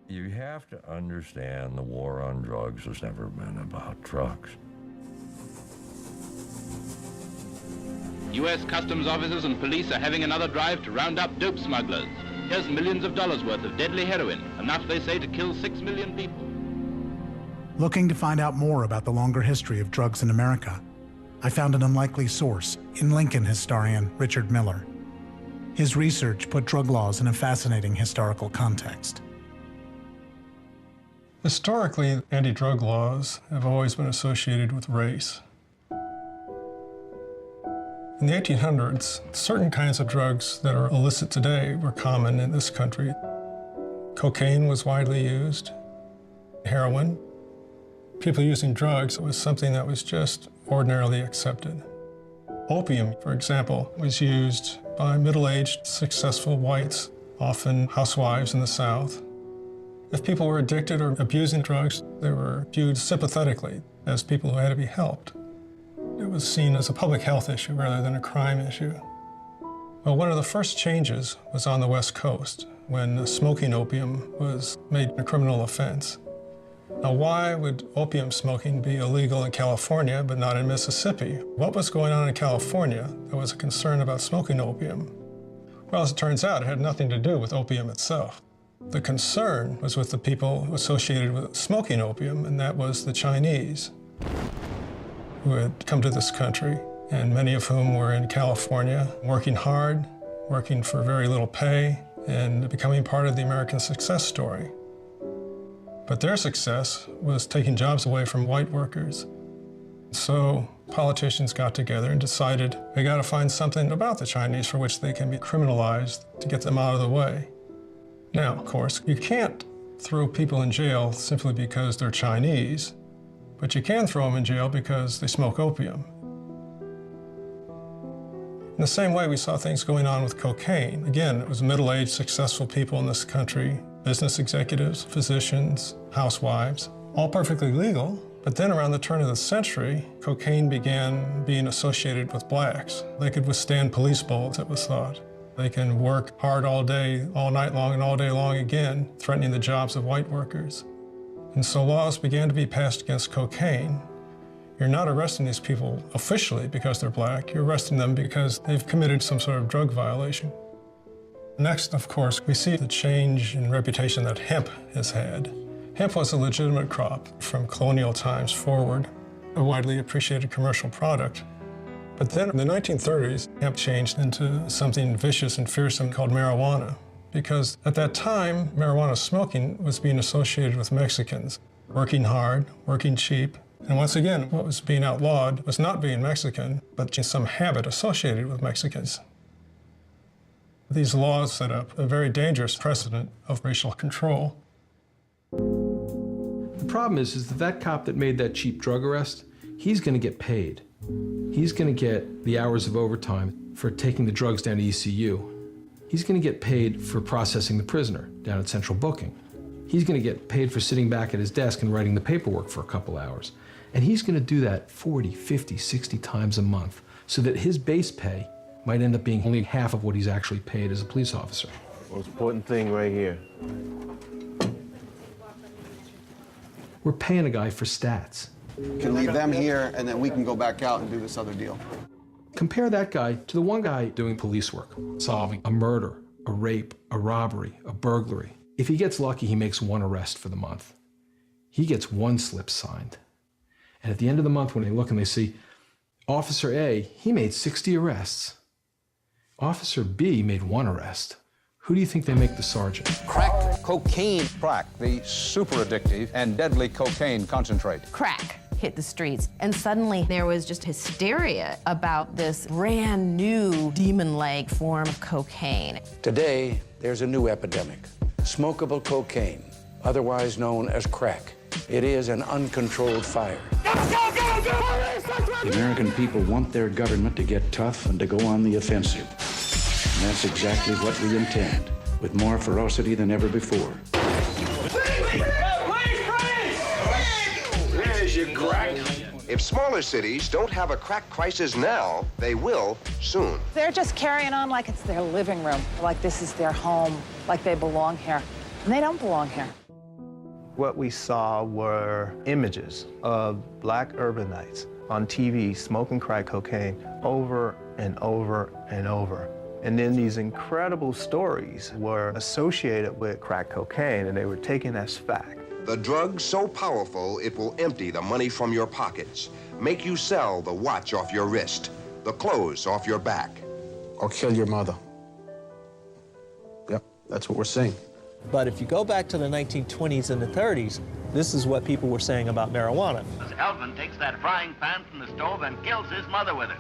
You have to understand the war on drugs has never been about trucks. U.S. customs officers and police are having another drive to round up dope smugglers. Here's millions of dollars worth of deadly heroin, enough, they say, to kill 6 million people. Looking to find out more about the longer history of drugs in America, I found an unlikely source in Lincoln historian Richard Miller. His research put drug laws in a fascinating historical context. Historically, anti-drug laws have always been associated with race. In the 1800s, certain kinds of drugs that are illicit today were common in this country. Cocaine was widely used, heroin. People using drugs was something that was just ordinarily accepted. Opium, for example, was used by middle-aged, successful whites, often housewives in the South. If people were addicted or abusing drugs, they were viewed sympathetically as people who had to be helped. It was seen as a public health issue rather than a crime issue. Well, one of the first changes was on the West Coast, when smoking opium was made a criminal offense. Now, why would opium smoking be illegal in California but not in Mississippi? What was going on in California that was a concern about smoking opium? Well, as it turns out, it had nothing to do with opium itself. The concern was with the people associated with smoking opium, and that was the Chinese, who had come to this country, and many of whom were in California, working hard, working for very little pay, and becoming part of the American success story. But their success was taking jobs away from white workers. So politicians got together and decided they got to find something about the Chinese for which they can be criminalized to get them out of the way. Now, of course, you can't throw people in jail simply because they're Chinese, but you can throw them in jail because they smoke opium. In the same way, we saw things going on with cocaine. Again, it was middle-aged, successful people in this country, business executives, physicians, housewives, all perfectly legal. But then around the turn of the century, cocaine began being associated with blacks. They could withstand police bullets, it was thought. They can work hard all day, all night long, and all day long again, threatening the jobs of white workers. And so laws began to be passed against cocaine. You're not arresting these people officially because they're black. You're arresting them because they've committed some sort of drug violation. Next, of course, we see the change in reputation that hemp has had. Hemp was a legitimate crop from colonial times forward, a widely appreciated commercial product. But then in the 1930s, hemp changed into something vicious and fearsome called marijuana, because at that time, marijuana smoking was being associated with Mexicans, working hard, working cheap. And once again, what was being outlawed was not being Mexican, but just some habit associated with Mexicans. These laws set up a very dangerous precedent of racial control. The problem is that cop that made that cheap drug arrest, he's going to get paid. He's going to get the hours of overtime for taking the drugs down to ECU. He's going to get paid for processing the prisoner down at Central Booking. He's going to get paid for sitting back at his desk and writing the paperwork for a couple hours. And he's going to do that 40, 50, 60 times a month so that his base pay might end up being only half of what he's actually paid as a police officer. Most important thing right here. We're paying a guy for stats. Can leave them here, and then we can go back out and do this other deal. Compare that guy to the one guy doing police work, solving a murder, a rape, a robbery, a burglary. If he gets lucky, he makes one arrest for the month. He gets one slip signed. And at the end of the month, when they look and they see, Officer A, he made 60 arrests. Officer B made one arrest. Who do you think they make the sergeant? Crack cocaine. Crack, the super addictive and deadly cocaine concentrate. Crack hit the streets, and suddenly there was just hysteria about this brand new demon-like form of cocaine. Today, there's a new epidemic, smokable cocaine, otherwise known as crack. It is an uncontrolled fire. The American people want their government to get tough and to go on the offensive. And that's exactly what we intend, with more ferocity than ever before. There's your crack. If smaller cities don't have a crack crisis now, they will soon. They're just carrying on like it's their living room, like this is their home, like they belong here. And they don't belong here. What we saw were images of black urbanites on TV smoking crack cocaine over and over and over. And then these incredible stories were associated with crack cocaine, and they were taken as fact. The drug so powerful it will empty the money from your pockets, make you sell the watch off your wrist, the clothes off your back. Or kill your mother. Yep, that's what we're seeing. But if you go back to the 1920s and the 30s, this is what people were saying about marijuana. Elvin takes that frying pan from the stove and kills his mother with it.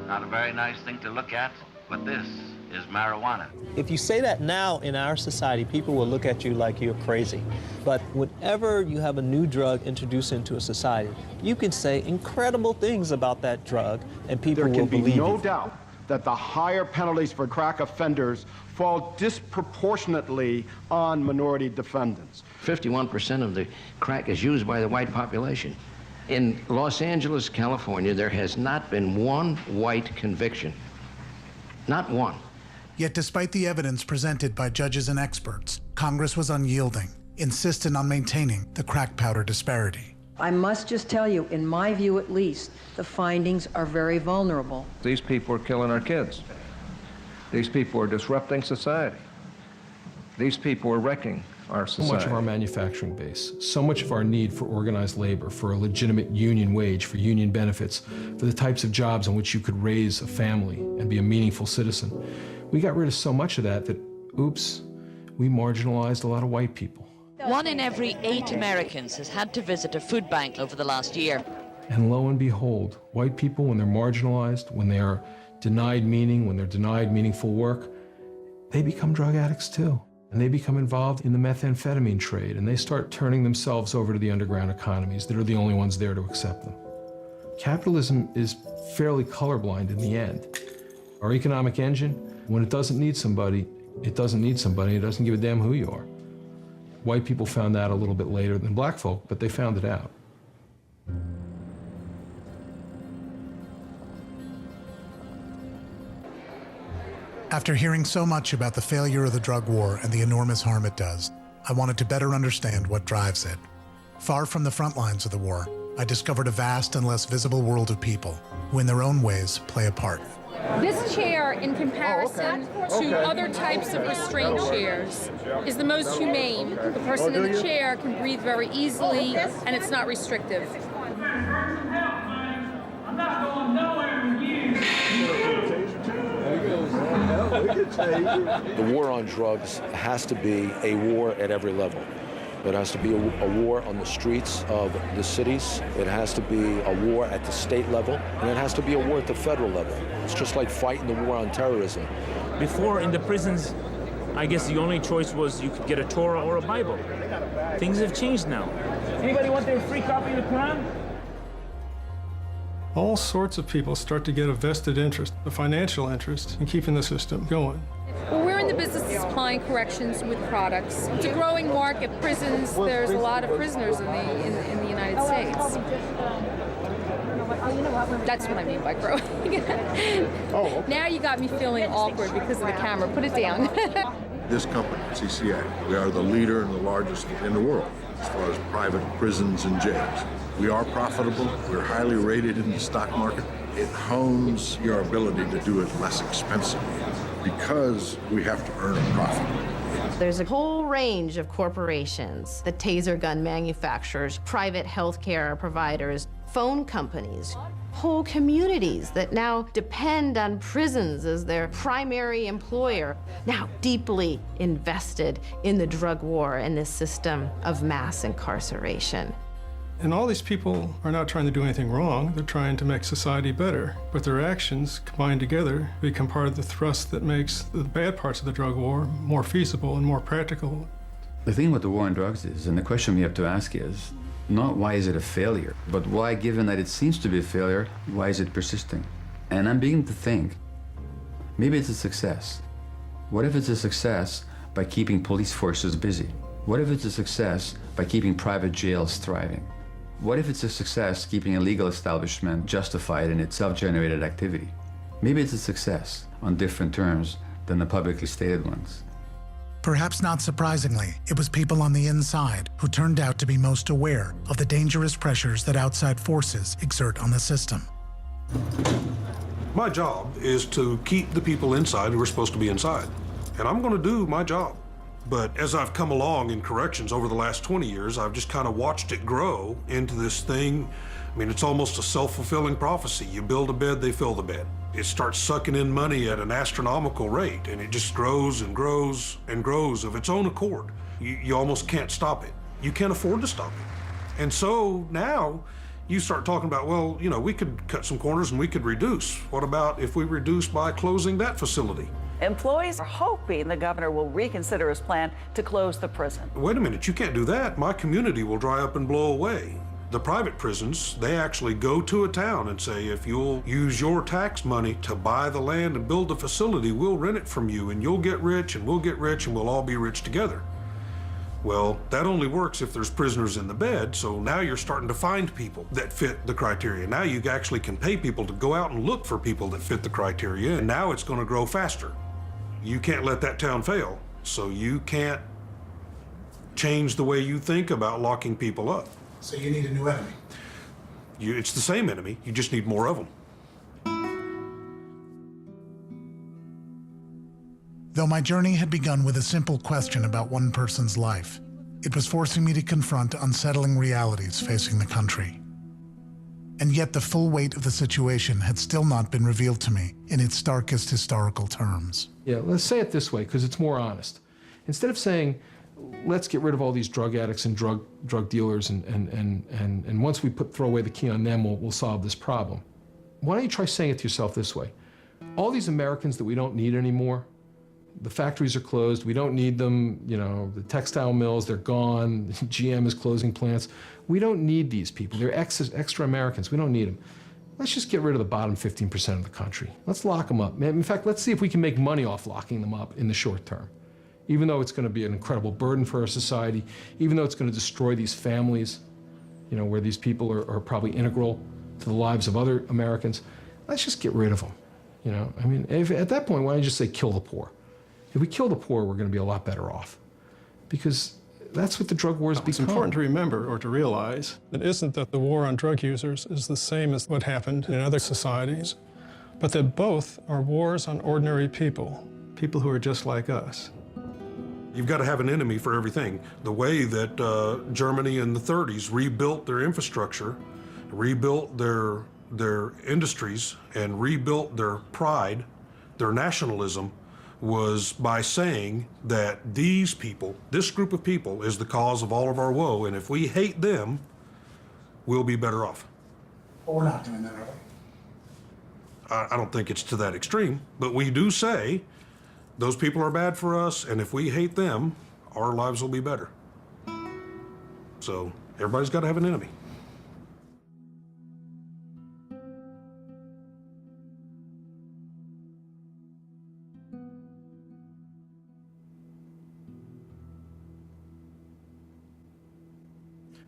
Not a very nice thing to look at, but this is marijuana. If you say that now in our society, people will look at you like you're crazy. But whenever you have a new drug introduced into a society, you can say incredible things about that drug, and people will believe you. There can be no doubt that the higher penalties for crack offenders fall disproportionately on minority defendants. 51% of the crack is used by the white population. In Los Angeles, California, there has not been one white conviction. Not one. Yet despite the evidence presented by judges and experts, Congress was unyielding, insistent on maintaining the crack powder disparity. I must just tell you, in my view at least, the findings are very vulnerable. These people are killing our kids. These people are disrupting society. These people are wrecking our society. So much of our manufacturing base, so much of our need for organized labor, for a legitimate union wage, for union benefits, for the types of jobs on which you could raise a family and be a meaningful citizen. We got rid of so much of that, oops, we marginalized a lot of white people. 1 in every 8 Americans has had to visit a food bank over the last year. And lo and behold, white people, when they're marginalized, when they are denied meaning, when they're denied meaningful work, they become drug addicts too. And they become involved in the methamphetamine trade, and they start turning themselves over to the underground economies that are the only ones there to accept them. Capitalism is fairly colorblind in the end. Our economic engine, when it doesn't need somebody, it doesn't need somebody. It doesn't give a damn who you are. White people found that a little bit later than black folk, but they found it out. After hearing so much about the failure of the drug war and the enormous harm it does, I wanted to better understand what drives it. Far from the front lines of the war, I discovered a vast and less visible world of people who in their own ways play a part. This chair, in comparison to other types of restraint chairs, is the most humane. The person in the chair can breathe very easily, and it's not restrictive. I'm not going nowhere with you. The war on drugs has to be a war at every level. It has to be a war on the streets of the cities. It has to be a war at the state level, and it has to be a war at the federal level. It's just like fighting the war on terrorism. Before, in the prisons, I guess the only choice was you could get a Torah or a Bible. Things have changed now. Anybody want their free copy of the Quran? All sorts of people start to get a vested interest, a financial interest, in keeping the system going. Well, we're in the business of supplying corrections with products. It's a growing market. Prisons, there's a lot of prisoners in the United States. That's what I mean by growing. Now you got me feeling awkward because of the camera. Put it down. This company, CCA, we are the leader and the largest in the world as far as private prisons and jails. We are profitable. We're highly rated in the stock market. It hones your ability to do it less expensively because we have to earn a profit. There's a whole range of corporations, the taser gun manufacturers, private healthcare providers, phone companies, whole communities that now depend on prisons as their primary employer, now deeply invested in the drug war and this system of mass incarceration. And all these people are not trying to do anything wrong. They're trying to make society better. But their actions combined together become part of the thrust that makes the bad parts of the drug war more feasible and more practical. The thing with the war on drugs is, and the question we have to ask is, not why is it a failure, but why, given that it seems to be a failure, why is it persisting? And I'm beginning to think, maybe it's a success. What if it's a success by keeping police forces busy? What if it's a success by keeping private jails thriving? What if it's a success keeping a legal establishment justified in its self-generated activity? Maybe it's a success on different terms than the publicly stated ones. Perhaps not surprisingly, it was people on the inside who turned out to be most aware of the dangerous pressures that outside forces exert on the system. My job is to keep the people inside who are supposed to be inside, and I'm going to do my job. But as I've come along in corrections over the last 20 years, I've just kind of watched it grow into this thing. I mean, it's almost a self-fulfilling prophecy. You build a bed, they fill the bed. It starts sucking in money at an astronomical rate, and it just grows and grows and grows of its own accord. You almost can't stop it. You can't afford to stop it. And so now you start talking about, well, you know, we could cut some corners and we could reduce. What about if we reduce by closing that facility? Employees are hoping the governor will reconsider his plan to close the prison. Wait a minute, you can't do that. My community will dry up and blow away. The private prisons, they actually go to a town and say, if you'll use your tax money to buy the land and build the facility, we'll rent it from you and you'll get rich and we'll get rich and we'll all be rich together. Well, that only works if there's prisoners in the bed, so now you're starting to find people that fit the criteria. Now you actually can pay people to go out and look for people that fit the criteria, and now it's going to grow faster. You can't let that town fail, so you can't change the way you think about locking people up. So you need a new enemy. It's the same enemy, you just need more of them. Though my journey had begun with a simple question about one person's life, it was forcing me to confront unsettling realities facing the country. And yet the full weight of the situation had still not been revealed to me in its starkest historical terms. Yeah, let's say it this way, because it's more honest. Instead of saying, let's get rid of all these drug addicts and drug dealers, and once we throw away the key on them, we'll solve this problem. Why don't you try saying it to yourself this way? All these Americans that we don't need anymore, the factories are closed, we don't need them, you know, the textile mills, they're gone, GM is closing plants. We don't need these people. They're extra Americans, we don't need them. Let's just get rid of the bottom 15% of the country. Let's lock them up. In fact, let's see if we can make money off locking them up in the short term. Even though it's going to be an incredible burden for our society, even though it's going to destroy these families, you know, where these people are probably integral to the lives of other Americans, let's just get rid of them. You know, I mean, at that point, why don't you just say kill the poor? If we kill the poor, we're going to be a lot better off, because that's what the drug war has become. It's important to remember or to realize that it isn't that the war on drug users is the same as what happened in other societies, but that both are wars on ordinary people, people who are just like us. You've got to have an enemy for everything. The way that Germany in the 30s rebuilt their infrastructure, rebuilt their industries, and rebuilt their pride, their nationalism, was by saying that these people, this group of people, is the cause of all of our woe, and if we hate them, we'll be better off. But we're not doing that, are we? I don't think it's to that extreme, but we do say those people are bad for us, and if we hate them, our lives will be better. So everybody's got to have an enemy.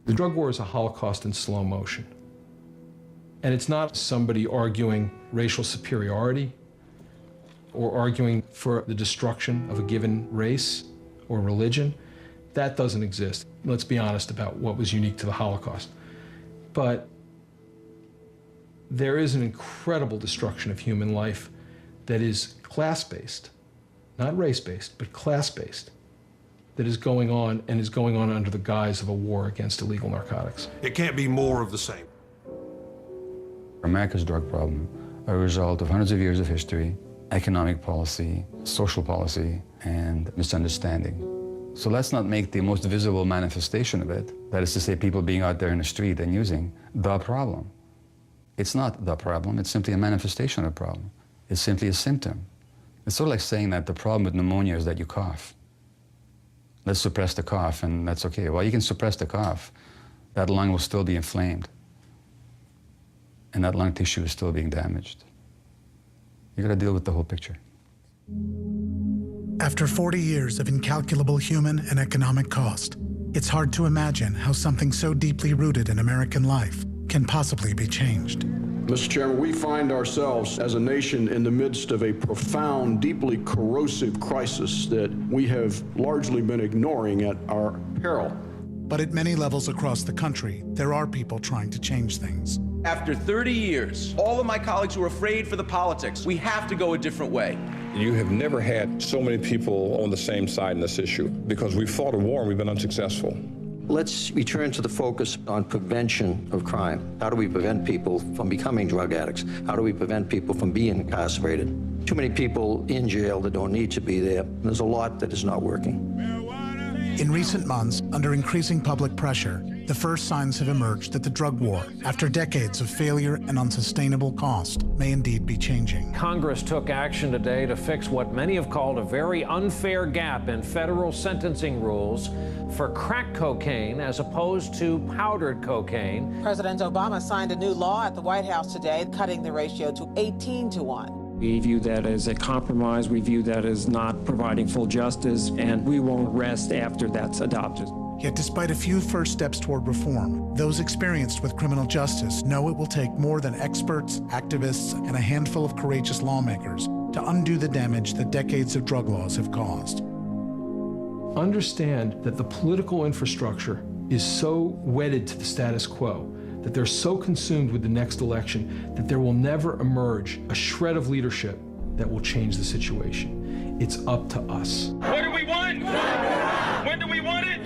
The drug war is a Holocaust in slow motion. And it's not somebody arguing racial superiority or arguing for the destruction of a given race or religion. That doesn't exist. Let's be honest about what was unique to the Holocaust. But there is an incredible destruction of human life that is class-based, not race-based, but class-based, that is going on and is going on under the guise of a war against illegal narcotics. It can't be more of the same. America's drug problem, a result of hundreds of years of history, economic policy, social policy, and misunderstanding. So let's not make the most visible manifestation of it, that is to say people being out there in the street and using, the problem. It's not the problem, it's simply a manifestation of the problem. It's simply a symptom. It's sort of like saying that the problem with pneumonia is that you cough. Let's suppress the cough, and that's okay. Well, you can suppress the cough. That lung will still be inflamed, and that lung tissue is still being damaged. You gotta deal with the whole picture. After 40 years of incalculable human and economic cost, it's hard to imagine how something so deeply rooted in American life can possibly be changed. Mr. Chairman, we find ourselves as a nation in the midst of a profound, deeply corrosive crisis that we have largely been ignoring at our peril. But at many levels across the country, there are people trying to change things. After 30 years, all of my colleagues were afraid for the politics. We have to go a different way. You have never had so many people on the same side in this issue because we've fought a war and we've been unsuccessful. Let's return to the focus on prevention of crime. How do we prevent people from becoming drug addicts? How do we prevent people from being incarcerated? Too many people in jail that don't need to be there. There's a lot that is not working. In recent months, under increasing public pressure, the first signs have emerged that the drug war, after decades of failure and unsustainable cost, may indeed be changing. Congress took action today to fix what many have called a very unfair gap in federal sentencing rules for crack cocaine as opposed to powdered cocaine. President Obama signed a new law at the White House today, cutting the ratio to 18-1. We view that as a compromise. We view that as not providing full justice, and we won't rest after that's adopted. Yet despite a few first steps toward reform, those experienced with criminal justice know it will take more than experts, activists, and a handful of courageous lawmakers to undo the damage that decades of drug laws have caused. Understand that the political infrastructure is so wedded to the status quo, that they're so consumed with the next election that there will never emerge a shred of leadership that will change the situation. It's up to us. What do we want? When do we want it?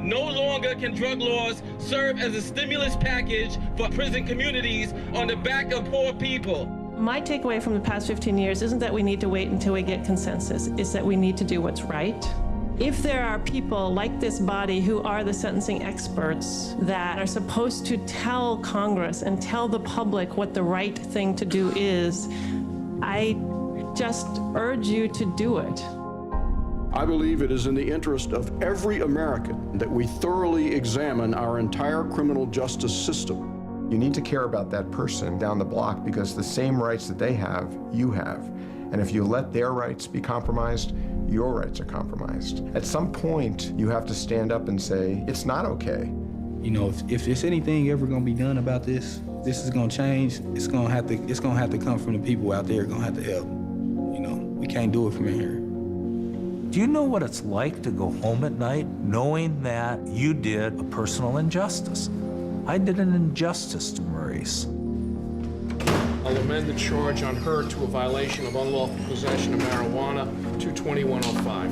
No longer can drug laws serve as a stimulus package for prison communities on the back of poor people. My takeaway from the past 15 years isn't that we need to wait until we get consensus. It's that we need to do what's right. If there are people like this body who are the sentencing experts that are supposed to tell Congress and tell the public what the right thing to do is, I just urge you to do it. I believe it is in the interest of every American that we thoroughly examine our entire criminal justice system. You need to care about that person down the block because the same rights that they have, you have. And if you let their rights be compromised, your rights are compromised. At some point, you have to stand up and say, it's not okay. You know, if there's anything ever gonna be done about this is gonna change, it's gonna have to come from the people out there, gonna have to help. You know, we can't do it from here. Do you know what it's like to go home at night knowing that you did a personal injustice? I did an injustice to Maurice. I'll amend the charge on her to a violation of unlawful possession of marijuana, 22105.